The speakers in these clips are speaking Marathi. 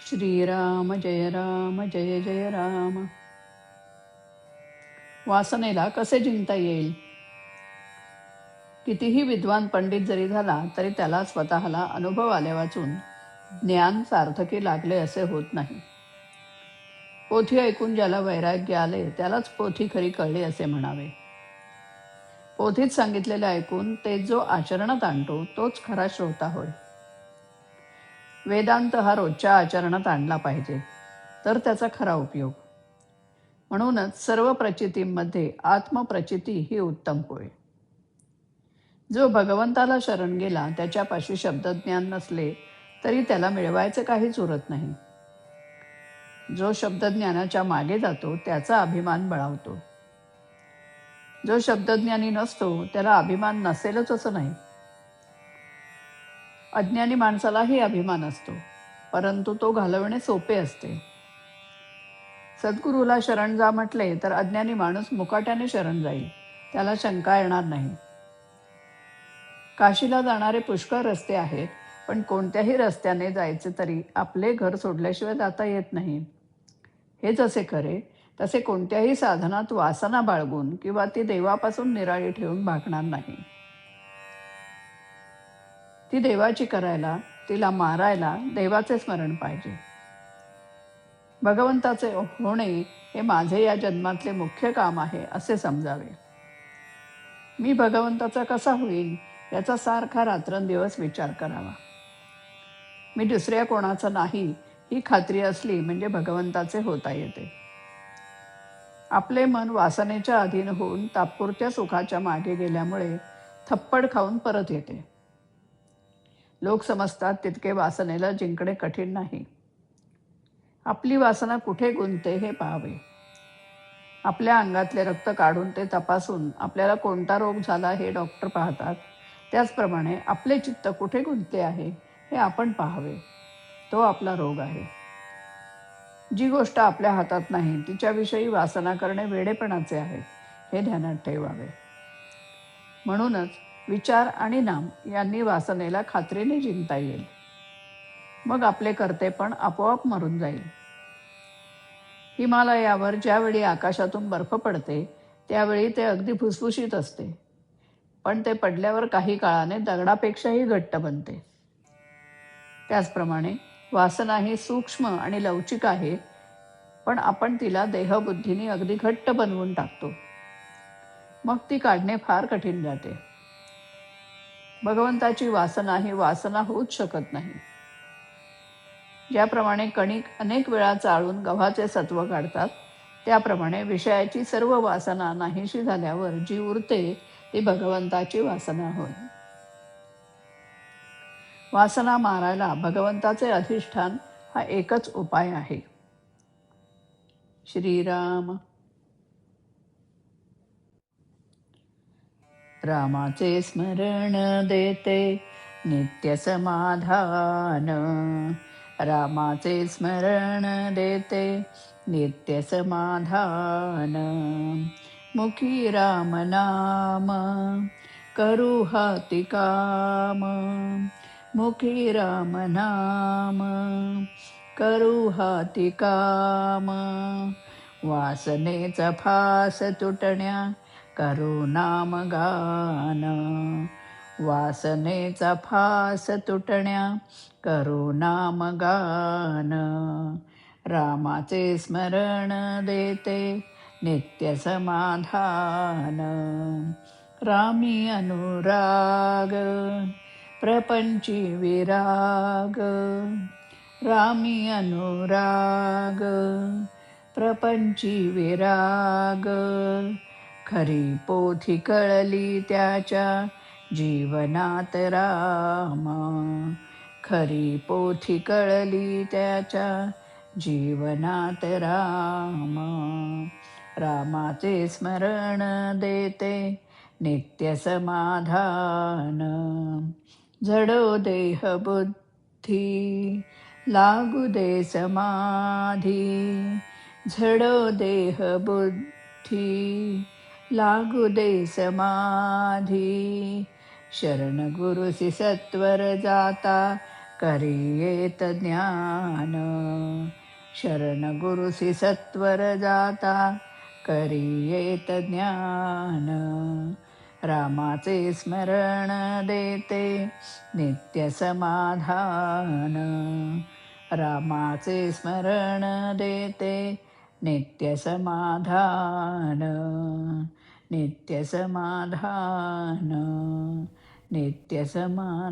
श्रीराम जय जय राम. वासनेला कसे जिंकता येईल? कितीही विद्वान पंडित जरी झाला तरी त्याला स्वतःला अनुभव आल्या वाचून ज्ञान सार्थकी लागले असे होत नाही. पोथी ऐकून ज्याला वैराग्य आले त्यालाच पोथी खरी कळली असे म्हणावे. पोथीत सांगितलेले ऐकून ते जो आचरणात आणतो तोच खरा श्रोता होय. वेदांत हा रोजच्या आचरणात आणला पाहिजे तर त्याचा खरा उपयोग. म्हणूनच सर्व प्रचितींमध्ये आत्मप्रचिती ही उत्तम होय. जो भगवंताला शरण गेला त्याच्यापाशी शब्दज्ञान नसले तरी त्याला मिळवायचे काहीच उरत नाही. जो शब्दज्ञानाच्या मागे जातो त्याचा अभिमान बळावतो. जो शब्दज्ञानी नसतो त्याला अभिमान नसेलच असं नाही. अज्ञानी माणसालाही अभिमान असतो, परंतु तो घालवणे सोपे असते. सद्गुरूला शरण जा म्हटले तर अज्ञानी माणूस मुकाट्याने शरण जाईल, त्याला शंका येणार नाही. काशीला जाणारे पुष्कळ रस्ते आहेत, पण कोणत्याही रस्त्याने जायचे तरी आपले घर सोडल्याशिवाय जाता येत नाही. हे जसे खरे तसे कोणत्याही साधनात वासना बाळगून किंवा ती देवापासून निराळी ठेवून भागणार नाही. ती देवाची करायला, तिला मारायला देवाचे स्मरण पाहिजे. भगवंताचे होणे हे माझे या जन्मातले मुख्य काम आहे असे समजावे. मी भगवंताचा कसा होईल याचा सारखा रात्रंदिवस विचार करावा. मी दुसऱ्या कोणाचा नाही ही खात्री असली म्हणजे भगवंताचे होता येते. आपले मन वासनेच्या अधीन होऊन तात्पुरत्या सुखाच्या मागे गेल्यामुळे थप्पड खाऊन परत येते. लोक समजतात तितके वासनेला जिंकणे कठीण नाही. आपली वासना कुठे गुंतते हे पाहावे. आपल्या अंगातले रक्त काढून ते तपासून आपल्याला कोणता रोग झाला हे डॉक्टर पाहतात. त्याचप्रमाणे आपले चित्त कुठे गुंतले आहे हे आपण पाहावे. तो आपला रोग आहे. जी गोष्ट आपल्या हातात नाही तिच्याविषयी वासना करणे वेडेपणाचे आहे हे ध्यानात ठेवावे. म्हणूनच विचार आणि नाम यांनी वासनेला खात्रीने जिंकता येईल. मग आपले कर्तेपण आपोआप मरून जाईल. हिमालयावर ज्यावेळी आकाशातून बर्फ पडते त्यावेळी ते अगदी फुसफुशीत असते, पण ते पडल्यावर काही काळाने दगडापेक्षाही घट्ट बनते. त्याचप्रमाणे वासना ही सूक्ष्म आणि लवचिक आहे, पण आपण तिला देहबुद्धीने अगदी घट्ट बनवून टाकतो. मग ती काढणे फार कठीण जाते. भगवंताची वासना ही वासना होऊच शकत नाही. ज्याप्रमाणे कणिक अनेक वेळा चाळून गव्हाचे सत्व काढतात, त्याप्रमाणे विषयाची सर्व वासना नाहीशी झाल्यावर जी उरते ती भगवंताची वासना होय. वासना मारायला भगवंताचे अधिष्ठान हा एकच उपाय आहे. श्रीराम. रामाचे स्मरण देते नित्य समाधान. रामाचे स्मरण देते नित्य समाधान. मुखी राम नाम करू हाती काम. मुखी राम नाम करू हाती काम. वासनेचा फास तुटण्या करू नामगान. वासनेचा फास तुटण्या करू नामगान. रामाचे स्मरण देते नित्य समाधान. रामी अनुराग प्रपंची विराग. रामी अनुराग प्रपंची विराग. खरी पोथी कळली त्याच्या जीवनात राम. खरी पोथी कळली त्याच्या जीवनात राम. रामाचे स्मरण देते नित्य समाधान. जडो देह बुद्धी लागू दे समाधी. झडो देह बुद्धी लागू दे समाधी. शरण गुरुसी सत्वर जाता करियेत ज्ञान. शरण गुरुसी सत्वर जाता करियेत ज्ञान. रामाचे स्मरण देते नित्य समाधान. रामाचे स्मरण देते नित्य समाधान. नित्य समाधान. नित्य समाधान.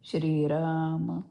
श्रीराम